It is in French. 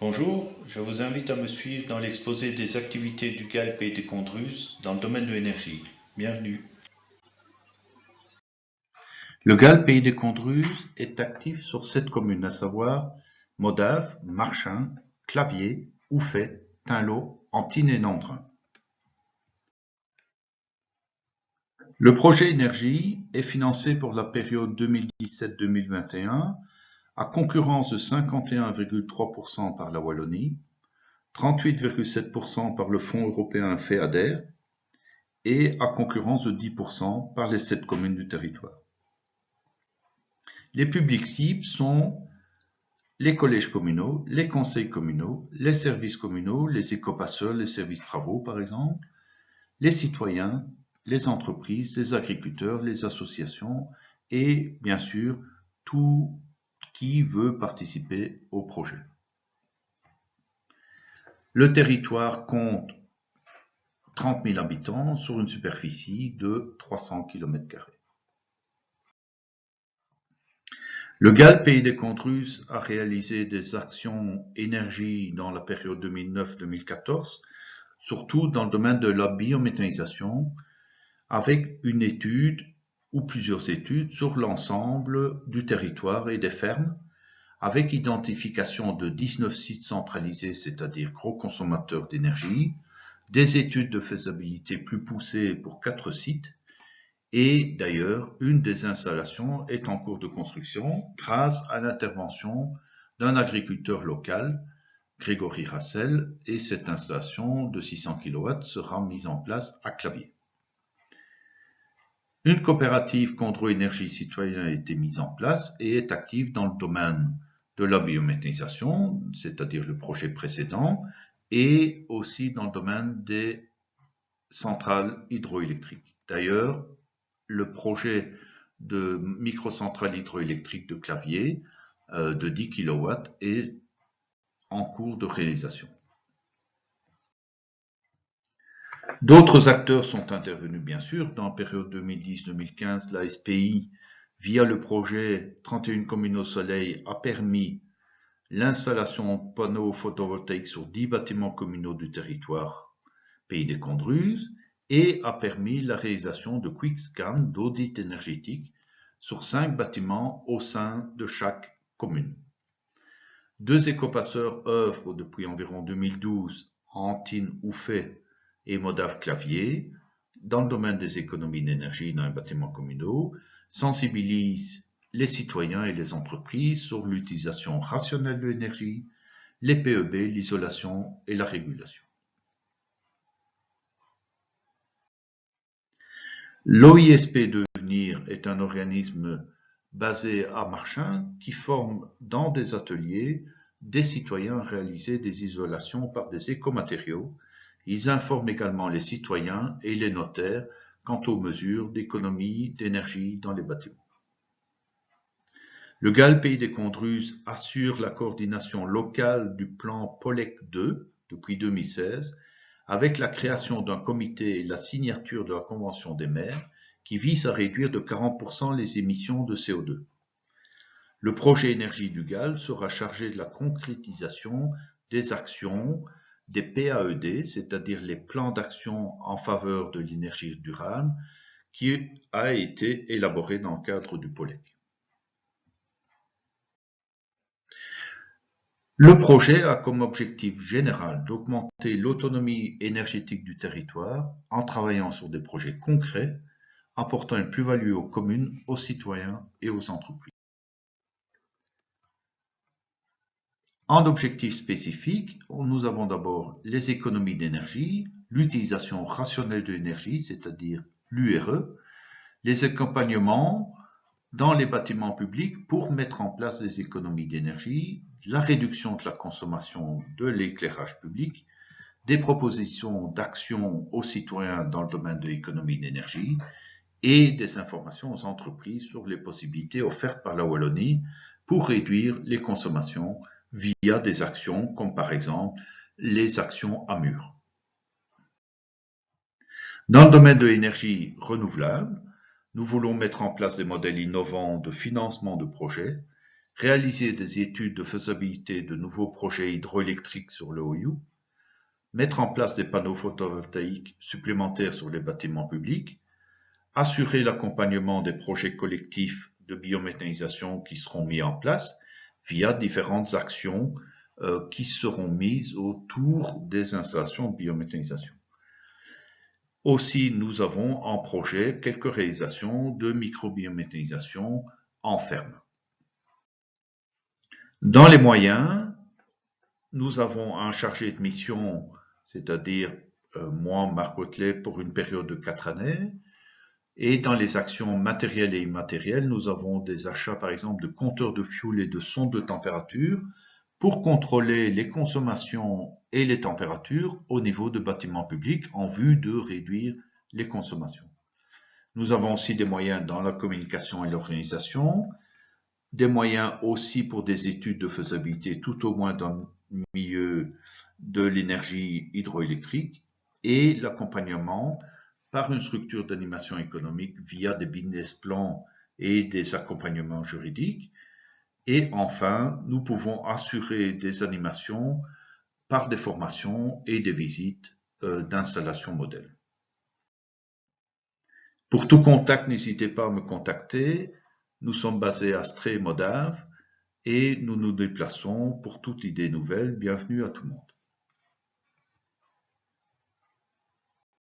Bonjour, je vous invite à me suivre dans l'exposé des activités du GALP et des Condrus dans le domaine de l'énergie. Bienvenue. Le GALP Pays des Condrus est actif sur 7 communes, à savoir Modave, Marchin, Clavier, Ouffet, Tinlot, Antines et Nandrin. Le projet énergie est financé pour la période 2017-2021 à concurrence de 51,3% par la Wallonie, 38,7% par le Fonds européen FEADER et à concurrence de 10% par les 7 communes du territoire. Les publics cibles sont les collèges communaux, les conseils communaux, les services communaux, les écopasseurs, les services travaux par exemple, les citoyens, les entreprises, les agriculteurs, les associations et bien sûr tout qui veut participer au projet. Le territoire compte 30 000 habitants sur une superficie de 300 km². Le GALP Pays des Condrus a réalisé des actions énergie dans la période 2009-2014, surtout dans le domaine de la biométhanisation, avec une étude ou plusieurs études sur l'ensemble du territoire et des fermes, avec identification de 19 sites centralisés, c'est-à-dire gros consommateurs d'énergie, des études de faisabilité plus poussées pour 4 sites, et d'ailleurs, une des installations est en cours de construction grâce à l'intervention d'un agriculteur local, Grégory Rassel, et cette installation de 600 kW sera mise en place à Clavier. Une coopérative Condro-Énergie Citoyenne a été mise en place et est active dans le domaine de la biométhanisation, c'est-à-dire le projet précédent, et aussi dans le domaine des centrales hydroélectriques. D'ailleurs, le projet de microcentrale hydroélectrique de Clavier de 10 kW est en cours de réalisation. D'autres acteurs sont intervenus bien sûr dans la période 2010-2015. La SPI, via le projet 31 communes au soleil, a permis l'installation de panneaux photovoltaïques sur 10 bâtiments communaux du territoire Pays des Condrus et a permis la réalisation de quick scan d'audit énergétique sur 5 bâtiments au sein de chaque commune. 2 écopasseurs œuvrent depuis environ 2012 à Antines, Ouffet et Modave Clavier dans le domaine des économies d'énergie dans les bâtiments communaux, sensibilisent les citoyens et les entreprises sur l'utilisation rationnelle de l'énergie, les PEB, l'isolation et la régulation. L'OISP Devenir est un organisme basé à Marchin qui forme dans des ateliers des citoyens à réaliser des isolations par des écomatériaux. Ils informent également les citoyens et les notaires quant aux mesures d'économie d'énergie dans les bâtiments. Le GALP Pays des Condrus assure la coordination locale du plan POLEC 2 depuis 2016 avec la création d'un comité et la signature de la Convention des maires qui vise à réduire de 40% les émissions de CO2. Le projet énergie du GALP sera chargé de la concrétisation des actions des PAED, c'est-à-dire les plans d'action en faveur de l'énergie durable, qui a été élaboré dans le cadre du POLEC. Le projet a comme objectif général d'augmenter l'autonomie énergétique du territoire en travaillant sur des projets concrets, apportant une plus-value aux communes, aux citoyens et aux entreprises. En objectifs spécifiques, nous avons d'abord les économies d'énergie, l'utilisation rationnelle de l'énergie, c'est-à-dire l'URE, les accompagnements dans les bâtiments publics pour mettre en place des économies d'énergie, la réduction de la consommation de l'éclairage public, des propositions d'action aux citoyens dans le domaine de l'économie d'énergie et des informations aux entreprises sur les possibilités offertes par la Wallonie pour réduire les consommations via des actions comme par exemple les actions à mur. Dans le domaine de l'énergie renouvelable, nous voulons mettre en place des modèles innovants de financement de projets, réaliser des études de faisabilité de nouveaux projets hydroélectriques sur le Hoyou, mettre en place des panneaux photovoltaïques supplémentaires sur les bâtiments publics, assurer l'accompagnement des projets collectifs de biométhanisation qui seront mis en place via différentes actions qui seront mises autour des installations de biométhanisation. Aussi, nous avons en projet quelques réalisations de microbiométhanisation en ferme. Dans les moyens, nous avons un chargé de mission, c'est-à-dire moi, Marc Autelet, pour une période de 4 années. Et dans les actions matérielles et immatérielles, nous avons des achats, par exemple, de compteurs de fioul et de sondes de température pour contrôler les consommations et les températures au niveau de bâtiments publics en vue de réduire les consommations. Nous avons aussi des moyens dans la communication et l'organisation, des moyens aussi pour des études de faisabilité, tout au moins dans le milieu de l'énergie hydroélectrique, et l'accompagnement par une structure d'animation économique via des business plans et des accompagnements juridiques. Et enfin, nous pouvons assurer des animations par des formations et des visites d'installations modèles. Pour tout contact, n'hésitez pas à me contacter. Nous sommes basés à Strey, Modave, et nous nous déplaçons pour toute idée nouvelle. Bienvenue à tout le monde.